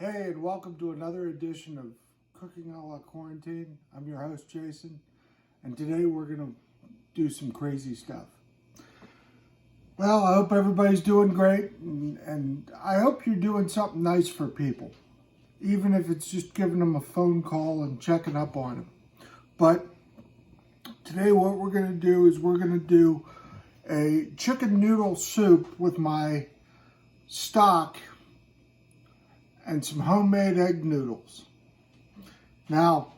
Hey, and welcome to another edition of Cooking a la Quarantine. I'm your host, Jason, and today we're going to do some crazy stuff. Well, I hope everybody's doing great, and I hope you're doing something nice for people, even if it's just giving them a phone call and checking up on them. But today what we're going to do is we're going to do a chicken noodle soup with my stock and some homemade egg noodles. Now,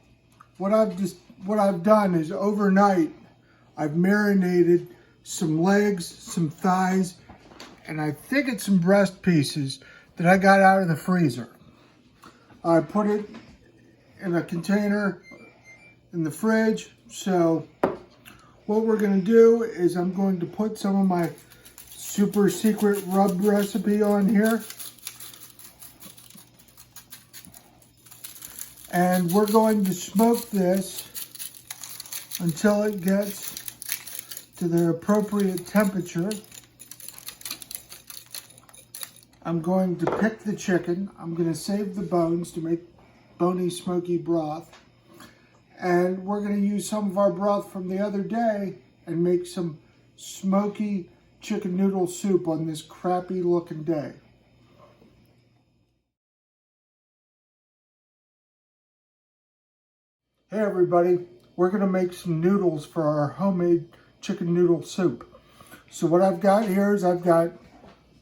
what I've done is overnight I've marinated some legs, some thighs, and I think it's some breast pieces that I got out of the freezer. I put it in a container in the fridge. So what we're going to do is I'm going to put some of my super secret rub recipe on here. And we're going to smoke this until it gets to the appropriate temperature. I'm going to pick the chicken. I'm going to save the bones to make bony, smoky broth. And we're going to use some of our broth from the other day and make some smoky chicken noodle soup on this crappy looking day. Hey everybody, we're going to make some noodles for our homemade chicken noodle soup. So what I've got here is I've got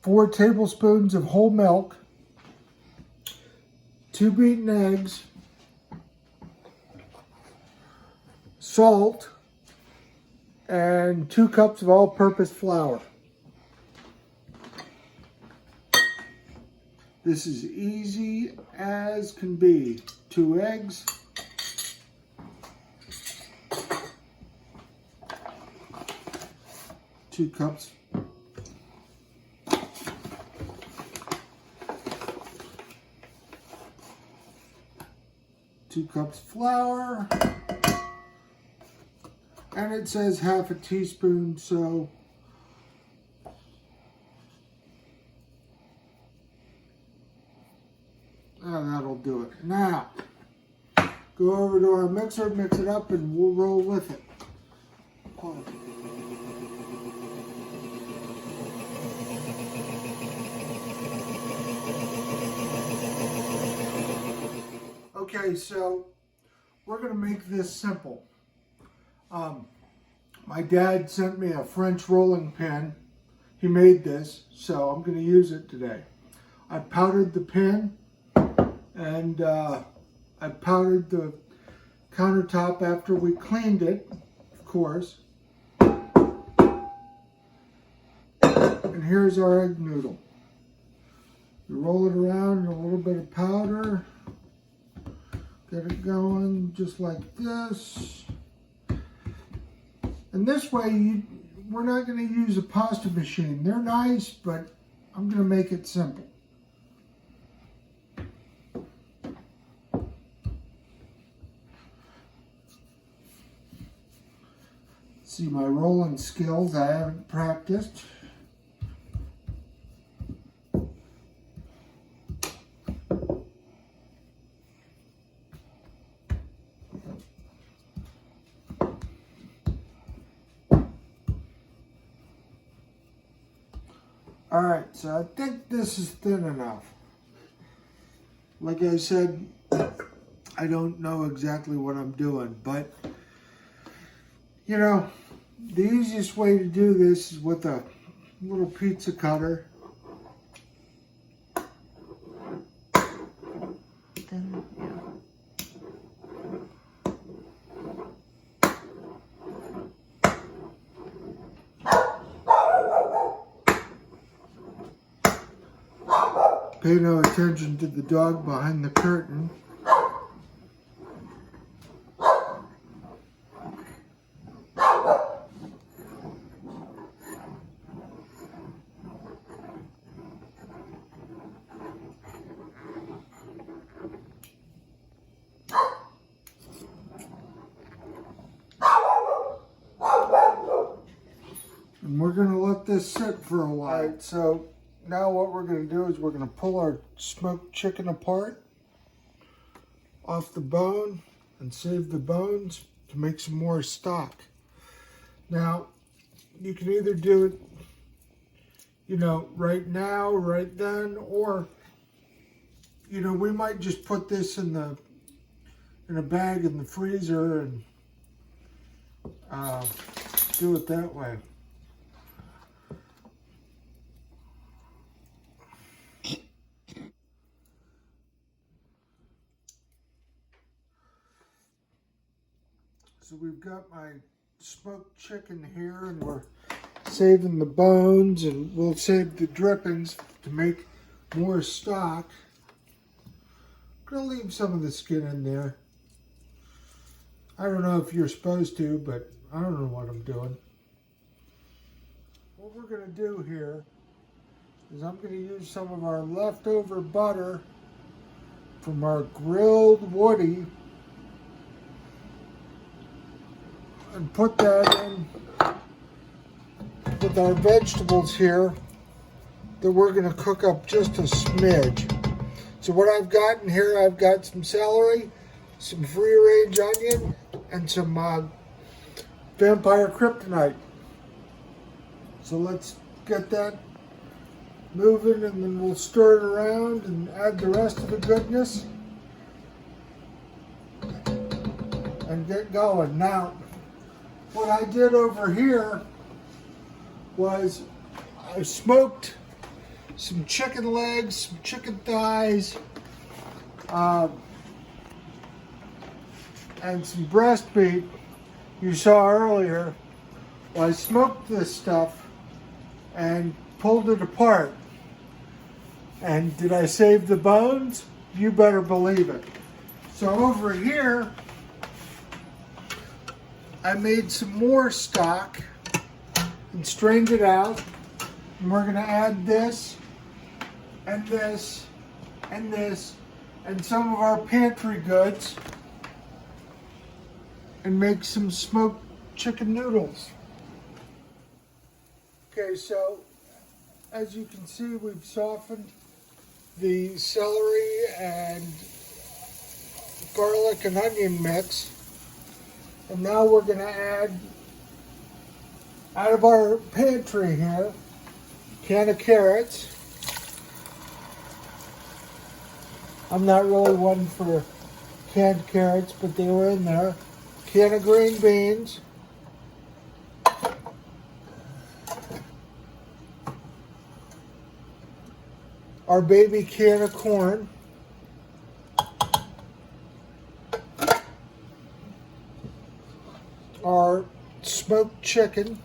4 tablespoons of whole milk, 2 beaten eggs, salt, and 2 cups of all-purpose flour. This is easy as can be. 2 eggs, 2 cups. 2 cups flour. And it says half a teaspoon, so that'll do it. Now, go over to our mixer, mix it up, and we'll roll with it. Okay, so we're going to make this simple. My dad sent me a French rolling pin. He made this, so I'm going to use it today. I powdered the pin, and I powdered the countertop after we cleaned it, of course. And here's our egg noodle. You roll it around in a little bit of powder. Get it going just like this. And this way, we're not going to use a pasta machine. They're nice, but I'm going to make it simple. See my rolling skills, I haven't practiced. All right, so I think this is thin enough. Like I said, I don't know exactly what I'm doing, but you know, the easiest way to do this is with a little pizza cutter. Pay no attention to the dog behind the curtain. And we're going to let this sit for a while. All right, so now what we're going to do is we're going to pull our smoked chicken apart off the bone and save the bones to make some more stock. Now, you can either do it, you know, right now, right then, or, you know, we might just put this in a bag in the freezer and do it that way. So we've got my smoked chicken here, and we're saving the bones, and we'll save the drippings to make more stock. I'm gonna leave some of the skin in there. I don't know if you're supposed to, but I don't know what I'm doing. What we're gonna do here is I'm gonna use some of our leftover butter from our grilled Woody and put that in with our vegetables here that we're going to cook up just a smidge. So what I've got in here, I've got some celery, some free-range onion, and some vampire kryptonite. So let's get that moving, and then we'll stir it around and add the rest of the goodness and get going. Now, what I did over here was I smoked some chicken legs, some chicken thighs, and some breast meat you saw earlier. Well, I smoked this stuff and pulled it apart. And did I save the bones? You better believe it. So over here, I made some more stock and strained it out. And we're gonna add this and this and this and some of our pantry goods and make some smoked chicken noodles. Okay, so as you can see, we've softened the celery and garlic and onion mix. And now we're going to add, out of our pantry here, a can of carrots. I'm not really one for canned carrots, but they were in there. A can of green beans. Our baby can of corn. Our smoked chicken,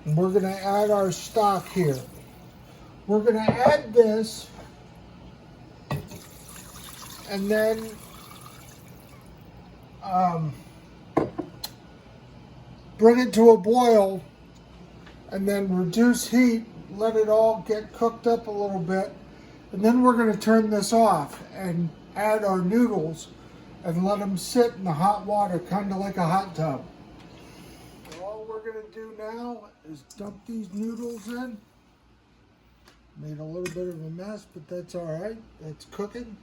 and we're going to add our stock here. We're going to add this, and then bring it to a boil, and then reduce heat, let it all get cooked up a little bit, and then we're going to turn this off and add our noodles and let them sit in the hot water, kind of like a hot tub. So all we're going to do now is dump these noodles in. Made a little bit of a mess, but that's all right. That's cooking.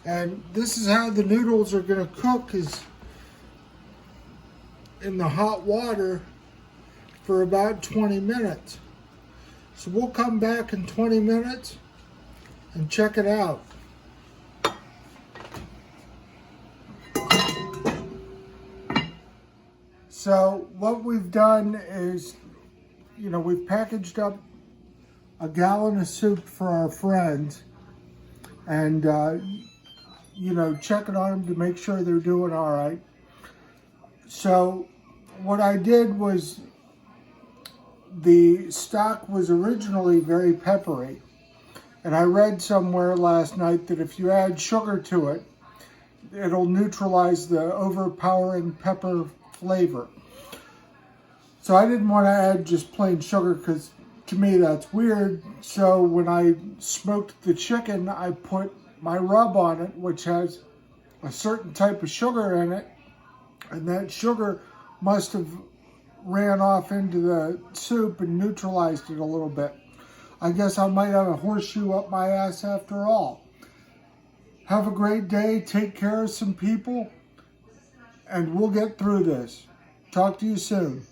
And this is how the noodles are going to cook, is in the hot water for about 20 minutes. So we'll come back in 20 minutes and check it out. So what we've done is, you know, we've packaged up a gallon of soup for our friends, and you know, checking on them to make sure they're doing all right. So what I did was, the stock was originally very peppery, and I read somewhere last night that if you add sugar to it, it'll neutralize the overpowering pepper flavor. So I didn't want to add just plain sugar, because To me, that's weird. So when I smoked the chicken, I put my rub on it, which has a certain type of sugar in it, and that sugar must have ran off into the soup and neutralized it a little bit. I guess I might have a horseshoe up my ass after all. Have a great day, take care of some people, and we'll get through this. Talk to you soon.